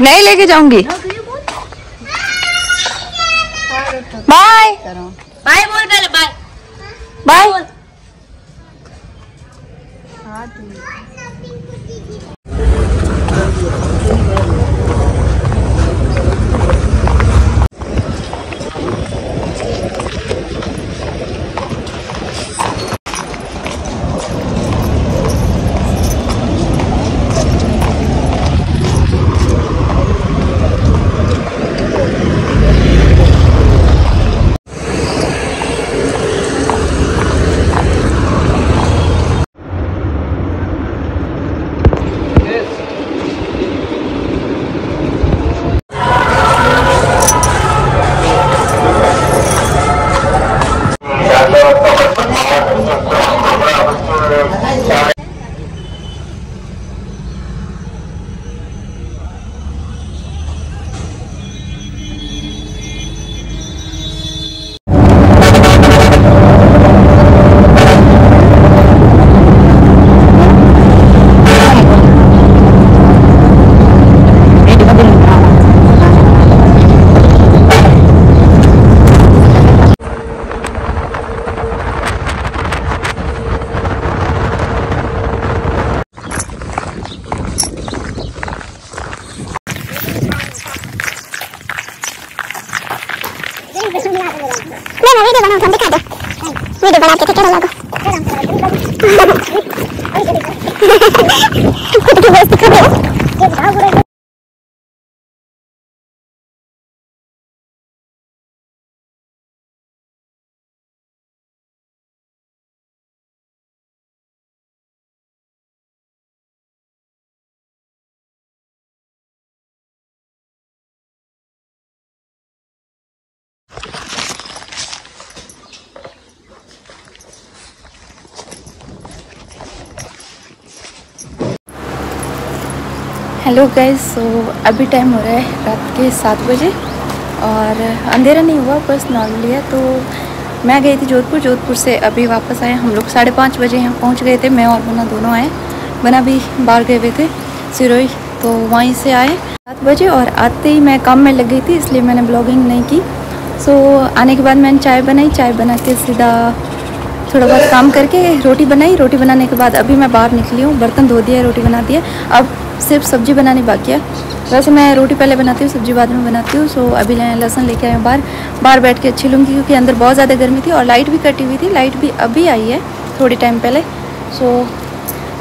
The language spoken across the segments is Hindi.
नहीं लेके जाऊंगी। बाय बाय बोल पहले, बाय बाय। वीडियो बनाओ, तुम दिखा दो। वीडियो बना के कैसा लगा? खुद की बेइज्जती कर रहे हो। हेलो गाइस, सो अभी टाइम हो रहा है रात के 7 बजे और अंधेरा नहीं हुआ, बस नॉर्मली है। तो मैं गई थी जोधपुर से अभी वापस आए हम लोग 5:30 बजे यहाँ पहुँच गए थे। मैं और बना दोनों आए, बना भी बाहर गए हुए थे सिरोही, तो वहीं से आए 7 बजे और आते ही मैं काम में लग गई थी, इसलिए मैंने ब्लॉगिंग नहीं की। सो आने के बाद मैंने चाय बनाई, चाय बना के सीधा थोड़ा बहुत काम करके रोटी बनाई। रोटी बनाने के बाद अभी मैं बाहर निकली हूँ, बर्तन धो दिया, रोटी बना दिया, अब सिर्फ सब्ज़ी बनानी बाकी है। वैसे मैं रोटी पहले बनाती हूँ, सब्ज़ी बाद में बनाती हूँ। सो अभी लहसुन लेके आए हूँ, बाहर बैठ के छिलूँगी क्योंकि अंदर बहुत ज़्यादा गर्मी थी और लाइट भी कटी हुई थी। लाइट भी अभी आई है थोड़ी टाइम पहले। सो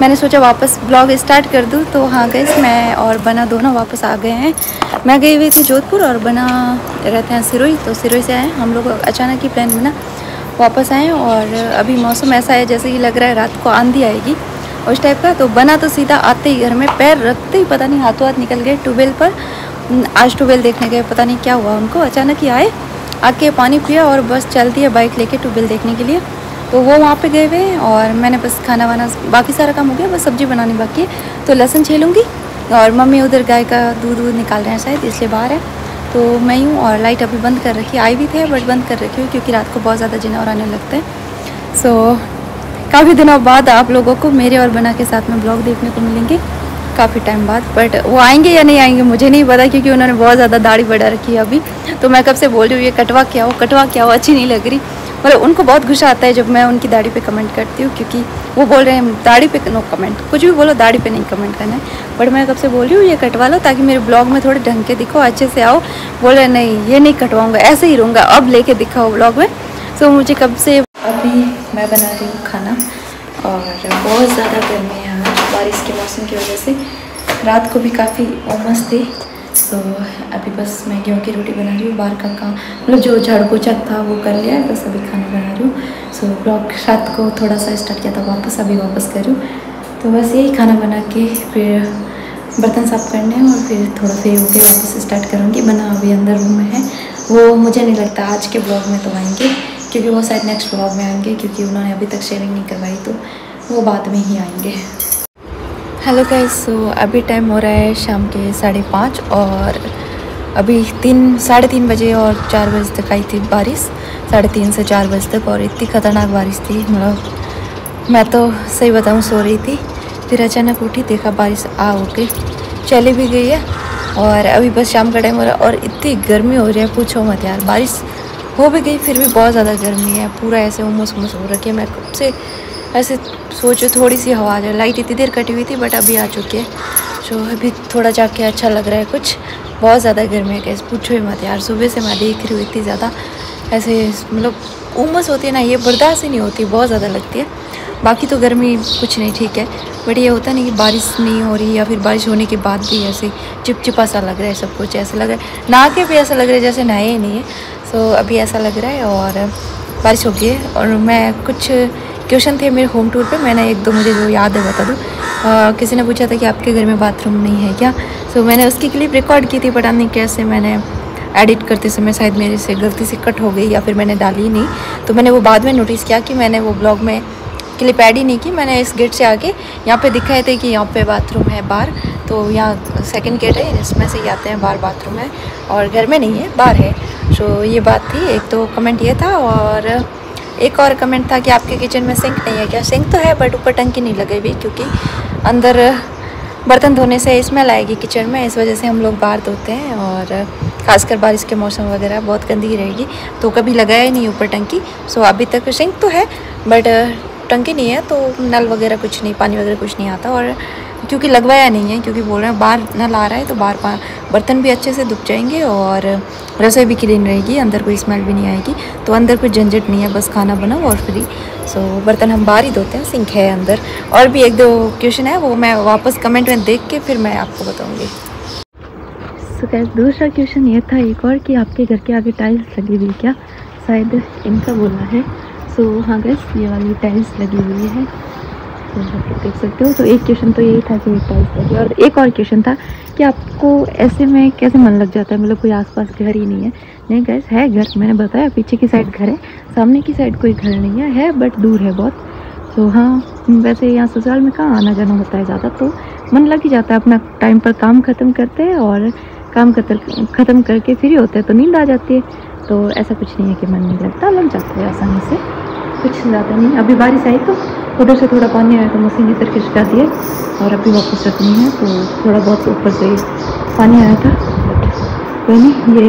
मैंने सोचा वापस ब्लॉग स्टार्ट कर दूँ। तो हाँ गाइस, मैं और बना दोनों वापस आ गए हैं। मैं गई हुई थी जोधपुर और बना रहते हैं सिरोही, तो सिरोही से आए हम लोग। अचानक ही प्लान बना, वापस आए और अभी मौसम ऐसा है जैसे कि लग रहा है रात को आंधी आएगी उस टाइप का। तो बना तो सीधा आते ही घर में पैर रखते ही पता नहीं हाथों हाथ निकल गए ट्यूबवेल पर। आज ट्यूबवेल देखने गए, पता नहीं क्या हुआ उनको, अचानक ही आए, आके पानी पिया और बस चलती है बाइक लेके ट्यूबवेल देखने के लिए। तो वो वहाँ पे गए हुए और मैंने बस खाना वाना बाकी सारा काम हो गया, बस सब्ज़ी बनानी बाकी है। तो लहसुन छीलूँगी और मम्मी उधर गाय का दूध निकाल रहे हैं शायद, इसलिए बाहर है। तो मैं यूँ और लाइट अभी बंद कर रखी, आई भी थे बट बंद कर रखी हूँ क्योंकि रात को बहुत ज़्यादा जानवर आने लगते हैं। सो काफ़ी दिनों बाद आप लोगों को मेरे और बना के साथ में ब्लॉग देखने को मिलेंगे, काफ़ी टाइम बाद। बट वो आएंगे या नहीं आएंगे मुझे नहीं पता क्योंकि उन्होंने बहुत ज़्यादा दाढ़ी बढ़ा रखी है अभी। तो मैं कब से बोल रही हूँ ये कटवा क्या हो, अच्छी नहीं लग रही। मतलब उनको बहुत गुस्सा आता है जब मैं उनकी दाढ़ी पे कमेंट करती हूँ क्योंकि वो बोल रहे हैं दाढ़ी पे नो कमेंट, कुछ भी बोलो दाढ़ी पे नहीं कमेंट करना है। बट मैं कब से बोल रही हूँ ये कटवा लो ताकि मेरे ब्लॉग में थोड़े ढंग के दिखो, अच्छे से आओ। बोल रहे नहीं ये नहीं कटवाऊँगा, ऐसे ही रहूँगा, अब लेके दिखाओ ब्लॉग में। सो मुझे कब से अभी मैं बना रही हूँ खाना और बहुत ज़्यादा गर्मी है आज बारिश के मौसम की वजह से। रात को भी काफ़ी उमस थी। सो अभी बस मैं गेहूँ की रोटी बना रही हूँ, बाहर का काम मतलब जो झाड़ू पोछा था वो कर लिया है, बस अभी खाना बना रही हूँ। सो ब्लॉग रात को थोड़ा सा स्टार्ट किया था वापस, अभी वापस कर रही हूँ। तो बस यही खाना बना के फिर बर्तन साफ़ करने हैं और फिर थोड़ा फ्री होकर वापस स्टार्ट करूँगी। बना अभी अंदर रूम में है, वो मुझे नहीं लगता आज के ब्लॉग में तो आएंगे क्योंकि वो शायद नेक्स्ट ब्लॉग में आएंगे क्योंकि उन्होंने अभी तक शेयरिंग नहीं करवाई, तो वो बाद में ही आएंगे। हेलो गाइस, सो अभी टाइम हो रहा है शाम के 5:30 और अभी 3-3:30 बजे और 4 बजे तक आई थी बारिश, 3:30 से 4 बजे तक, और इतनी ख़तरनाक बारिश थी। मतलब मैं तो सही बताऊँ सो रही थी, फिर अचानक उठी देखा बारिश आ उठ गई, चली भी गई है और अभी बस शाम का टाइम हो रहा है और इतनी गर्मी हो रही है पूछो मत यार। बारिश हो भी गई फिर भी बहुत ज़्यादा गर्मी है, पूरा ऐसे उमस उमस हो रखी है। मैं कब से ऐसे सोचो थोड़ी सी हवा आ जाए। लाइट इतनी देर कटी हुई थी बट अभी आ चुकी है, तो अभी थोड़ा जाके अच्छा लग रहा है कुछ। बहुत ज़्यादा गर्मी है कैसे पूछो ही मत यार। सुबह से मैं देख रही हूँ इतनी ज़्यादा ऐसे मतलब उमस होती है ना, ये बर्दाश्त ही नहीं होती, बहुत ज़्यादा लगती है। बाकी तो गर्मी कुछ नहीं ठीक है, बट ये होता नहीं कि बारिश नहीं हो रही या फिर बारिश होने के बाद भी ऐसे चिपचिपा सा लग रहा है सब कुछ। ऐसा लग रहा है नहा के भी ऐसा लग रहा है जैसे नहाए ही नहीं है। सो अभी ऐसा लग रहा है और बारिश हो गई है। और मैं कुछ क्वेश्चन थे मेरे होम टूर पे, मैंने एक दो मुझे जो याद है बता दूँ। किसी ने पूछा था कि आपके घर में बाथरूम नहीं है क्या। सो मैंने उसकी क्लिप रिकॉर्ड की थी, पता नहीं कैसे मैंने एडिट करते समय शायद मेरे से गलती से कट हो गई या फिर मैंने डाली ही नहीं। तो मैंने वो बाद में नोटिस किया कि मैंने वो ब्लॉग में क्लिप ऐड ही नहीं की। मैंने इस गेट से आके यहाँ पे दिखाए थे कि यहाँ पे बाथरूम है बाहर, तो यहाँ सेकंड गेट है, इसमें से ही आते हैं, बाहर बाथरूम है और घर में नहीं है बाहर है। तो ये बात थी। एक तो कमेंट ये था और एक और कमेंट था कि आपके किचन में सिंक नहीं है क्या। सिंक तो है बट ऊपर टंकी नहीं लगी हुई, क्योंकि अंदर बर्तन धोने से स्मेल आएगी किचन में, इस वजह से हम लोग बाहर धोते हैं। और ख़ासकर बारिश के मौसम वगैरह बहुत गंदी रहेगी, तो कभी लगाया ही नहीं ऊपर टंकी। सो अभी तक सिंक तो है बट टंकी नहीं है, तो नल वगैरह कुछ नहीं, पानी वगैरह कुछ नहीं आता। और क्योंकि लगवाया नहीं है, क्योंकि बोल रहे हैं बाहर नल आ रहा है तो बाहर बर्तन भी अच्छे से धुप जाएंगे और रसोई भी क्लीन रहेगी, अंदर कोई स्मेल भी नहीं आएगी। तो अंदर कोई झंझट नहीं है, बस खाना बनाओ और फ्री। सो बर्तन हम बाहर ही धोते हैं, सिंक है अंदर। और भी एक दो क्वेश्चन है, वो मैं वापस कमेंट में देख के फिर मैं आपको बताऊँगी। सो गाइस दूसरा क्वेश्चन ये था एक और कि आपके घर के आगे टाइल्स लगी हुई क्या, शायद इनका बोला है। सो हाँ गाइस ये वाली टाइल्स लगी हुई है, तो आप देख सकते हो। तो एक क्वेश्चन तो यही था कि टाइल्स लगी, और एक और क्वेश्चन था कि आपको ऐसे में कैसे मन लग जाता है, मतलब कोई आसपास घर ही नहीं है। नहीं गाइस है घर, मैंने बताया पीछे की साइड घर है, सामने की साइड कोई घर नहीं है बट दूर है बहुत। तो हाँ वैसे यहाँ ससुराल में कहाँ आना जाना होता है ज़्यादा, तो मन लग ही जाता है। अपना टाइम पर काम ख़त्म करते हैं और काम ख़त्म करके फ्री होते हैं तो नींद आ जाती है। तो ऐसा कुछ नहीं है कि मन नहीं लगता, लग जाता है आसानी से, कुछ ज़्यादा नहीं। अभी बारिश आई तो उधर से थोड़ा पानी आया तो मशीन इधर खिंचका दिया और अभी वापस रखनी है, तो थोड़ा बहुत ऊपर से पानी आया था। कोई नहीं, ये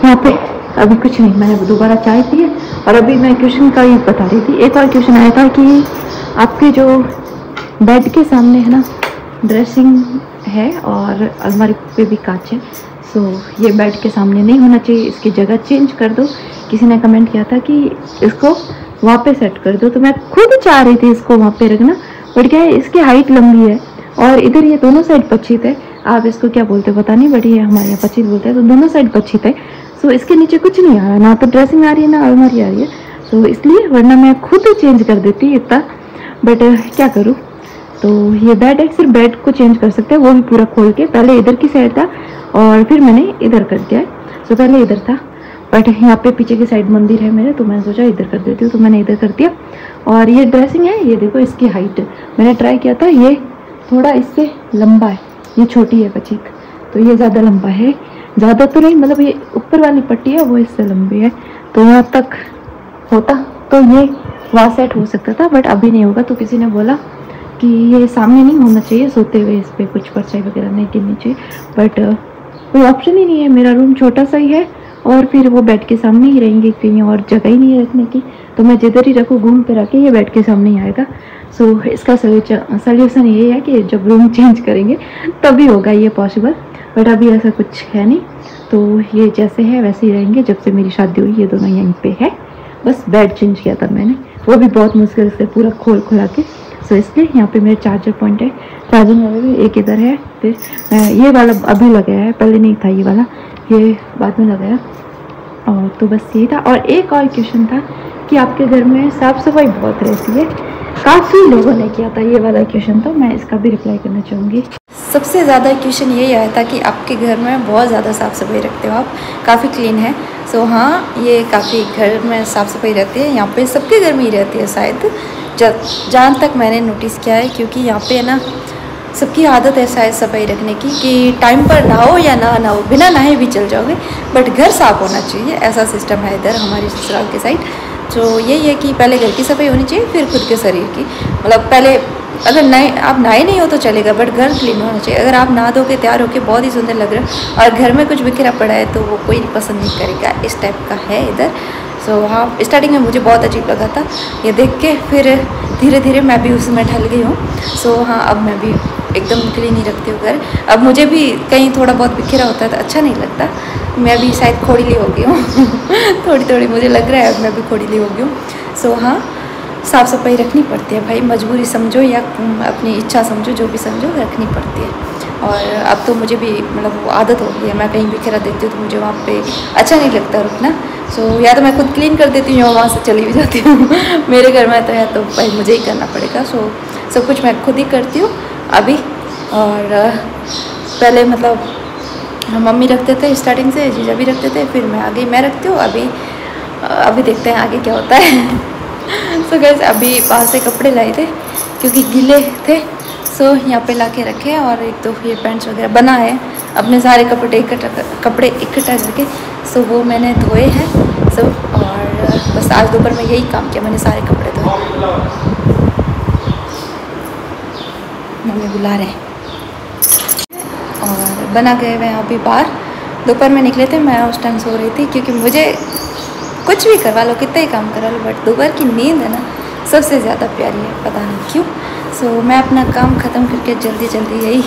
यहाँ पे अभी कुछ नहीं, मैंने दोबारा चाय पी है। और अभी मैं क्वेश्चन का ही बता रही थी, एक और क्वेश्चन आया था कि आपके जो बेड के सामने है ना ड्रेसिंग है और अलमारी पे भी कांच है, सो ये बेड के सामने नहीं होना चाहिए, इसकी जगह चेंज कर दो। किसी ने कमेंट किया था कि इसको वहाँ पे सेट कर दो, तो मैं खुद चाह रही थी इसको वहाँ पे रखना, बट क्या है इसकी हाइट लंबी है और इधर ये दोनों साइड पच्छित है। आप इसको क्या बोलते हो पता नहीं, बट ये हमारे यहाँ पच्छित बोलते हैं, तो दोनों साइड पच्छित है। सो इसके नीचे कुछ नहीं आ रहा, ना तो ड्रेसिंग आ रही है ना अलमारी आ रही है, तो इसलिए, वरना मैं खुद चेंज कर देती इतना, बट क्या करूँ। तो ये बेड है, सिर्फ बेड को चेंज कर सकते हैं, वो भी पूरा खोल के। पहले इधर की साइड था और फिर मैंने इधर कर दिया है। सो पहले इधर था बट यहाँ पे पीछे की साइड मंदिर है मेरे, तो मैंने सोचा इधर कर देती हूँ, तो मैंने इधर कर दिया। और ये ड्रेसिंग है, ये देखो इसकी हाइट मैंने ट्राई किया था, ये थोड़ा इससे लंबा है, ये छोटी है पचीक, तो ये ज़्यादा लंबा है, ज़्यादा तो नहीं, मतलब ये ऊपर वाली पट्टी है वो इससे लंबी है। तो यहाँ तक होता तो ये वहाँ सेट हो सकता था, बट अभी नहीं होगा। तो किसी ने बोला कि ये सामने नहीं होना चाहिए, सोते हुए इस पर कुछ परछाई वगैरह नहीं गिरनी चाहिए, बट कोई ऑप्शन ही नहीं है। मेरा रूम छोटा सा ही है और फिर वो बेड के सामने ही रहेंगे, कहीं और जगह ही नहीं है रखने की, तो मैं जिधर ही रखूँ घूम पे रखे ये बेड के सामने ही आएगा। सो इसका सल्यूशन ये है कि जब रूम चेंज करेंगे तभी होगा ये पॉसिबल, बट अभी ऐसा कुछ है नहीं। तो ये जैसे है वैसे ही रहेंगे। जब से मेरी शादी हुई ये दोनों यहीं पे है, बस बेड चेंज किया था मैंने, वो भी बहुत मुश्किल से पूरा खोल खुला के। सो इसलिए यहाँ पे मेरे चार्जर पॉइंट है, चार्जिंग वाला भी एक इधर है, फिर ये वाला अभी लगाया है, पहले नहीं था ये वाला, ये बाद में लगाया। और तो बस यही था। और एक और क्वेश्चन था कि आपके घर में साफ़ सफाई बहुत रहती है, काफ़ी लोगों ने किया था ये वाला क्वेश्चन, तो मैं इसका भी रिप्लाई करना चाहूँगी। सबसे ज़्यादा क्वेश्चन यही आया था कि आपके घर में बहुत ज़्यादा साफ़ सफाई रखते हो आप, काफ़ी क्लीन है। सो हाँ ये काफ़ी घर में साफ़ सफाई रहती है, यहाँ पे सबके घर में ही रहती है शायद, जहाँ तक मैंने नोटिस किया है, क्योंकि यहाँ पे ना सबकी आदत है शायद सफाई रखने की, कि टाइम पर नहाओ या ना नहाओ, बिना नहाए भी चल जाओगे, बट घर साफ़ होना चाहिए, ऐसा सिस्टम है इधर हमारी ससुराल के साइड। तो यही है कि पहले घर की सफाई होनी चाहिए, फिर खुद के शरीर की, मतलब पहले अगर नए आप नहाए नहीं हो तो चलेगा, बट घर क्लीन होना चाहिए। अगर आप नहा धो के तैयार होके बहुत ही सुंदर लग रहा है और घर में कुछ बिखरा पड़ा है तो वो कोई पसंद नहीं करेगा। इस टाइप का है इधर। सो हाँ, स्टार्टिंग में मुझे बहुत अजीब लगा था ये देख के, फिर धीरे धीरे मैं भी उसमें ढल गई हूँ। सो हाँ, अब मैं भी एकदम क्लीन ही रखती हूँ घर। अब मुझे भी कहीं थोड़ा बहुत बिखरा होता है तो अच्छा नहीं लगता। मैं भी शायद खोड़ीली हो गई हूँ थोड़ी थोड़ी मुझे लग रहा है अब मैं भी खोड़ीली हो गई हूँ। सो हाँ, साफ़ सफाई रखनी पड़ती है भाई, मजबूरी समझो या अपनी इच्छा समझो, जो भी समझो रखनी पड़ती है। और अब तो मुझे भी मतलब वो आदत हो गई है, मैं कहीं बिखरा देती हूँ तो मुझे वहाँ पे अच्छा नहीं लगता रुकना। सो या तो मैं खुद क्लीन कर देती हूँ या वहाँ से चली भी जाती हूँ मेरे घर में तो है तो भाई मुझे ही करना पड़ेगा। सो सब कुछ मैं खुद ही करती हूँ अभी। और पहले मतलब मम्मी रखते थे स्टार्टिंग से, जीजा भी रखते थे, फिर मैं आगे मैं रखती हूँ। अभी देखते हैं आगे क्या होता है सो गाइस, अभी बाहर से कपड़े लाए थे क्योंकि गीले थे। सो यहाँ पे ला के रखे और एक तो ये पैंट्स वगैरह बना है अपने सारे कपड़े इकट्ठा करके। सो वो मैंने धोए हैं सब। और बस आज दोपहर में यही काम किया, मैंने सारे कपड़े धोए। मम्मी बुला रहे हैं और बना गए हुए अभी बाहर। दोपहर में निकले थे, मैं उस टाइम सो रही थी क्योंकि मुझे कुछ भी करवा लो, कितना ही काम करा लो, बट दोपहर की नींद है ना सबसे ज़्यादा प्यारी है, पता नहीं क्यों। सो मैं अपना काम ख़त्म करके जल्दी जल्दी यही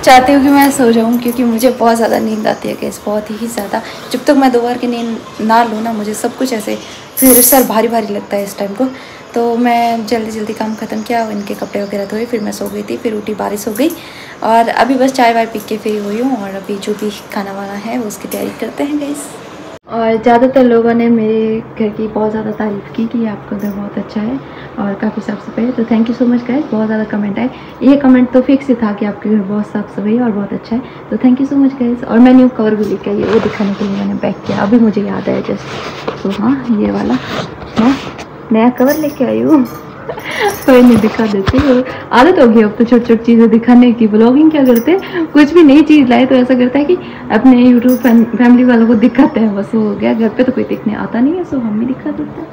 चाहती हूँ कि मैं सो जाऊँ क्योंकि मुझे बहुत ज़्यादा नींद आती है गैस, बहुत ही ज़्यादा। जब तक मैं दोपहर की नींद ना लूँ ना मुझे सब कुछ ऐसे फिर सर भारी भारी लगता है इस टाइम को। तो मैं जल्दी जल्दी काम ख़त्म किया, इनके कपड़े वगैरह धोए, फिर मैं सो गई थी, फिर उठी बारिश हो गई और अभी बस चाय वाय पी के फ्री हुई हूँ। और अभी जो भी खाना वाना है उसकी तैयारी करते हैं गैस। और ज़्यादातर लोगों ने मेरे घर की बहुत ज़्यादा तारीफ़ की कि आपका घर बहुत अच्छा है और काफ़ी साफ़ सफाई है। तो thank you so much guys, बहुत ज़्यादा कमेंट आए। ये कमेंट तो फिक्स ही था कि आपके घर बहुत साफ़ सफाई है और बहुत अच्छा है। तो thank you so much guys. और मैं न्यू कवर भी लेके आई, वो दिखाने के लिए मैंने पैक किया, अभी मुझे याद आया जस्ट। तो हाँ, ये वाला मैं नया कवर लेके आई हूँ तो इन्हें दिखा देती हूँ। आदत हो गई अब तो छोटी छोटी चीज़ें दिखाने की। ब्लॉगिंग क्या करते हैं, कुछ भी नई चीज़ लाए तो ऐसा करता है कि अपने यूट्यूब फैमिली वालों को दिखाते हैं, बस वो हो गया। घर पे तो कोई देखने आता नहीं है, सो हम ही दिखा देते हैं।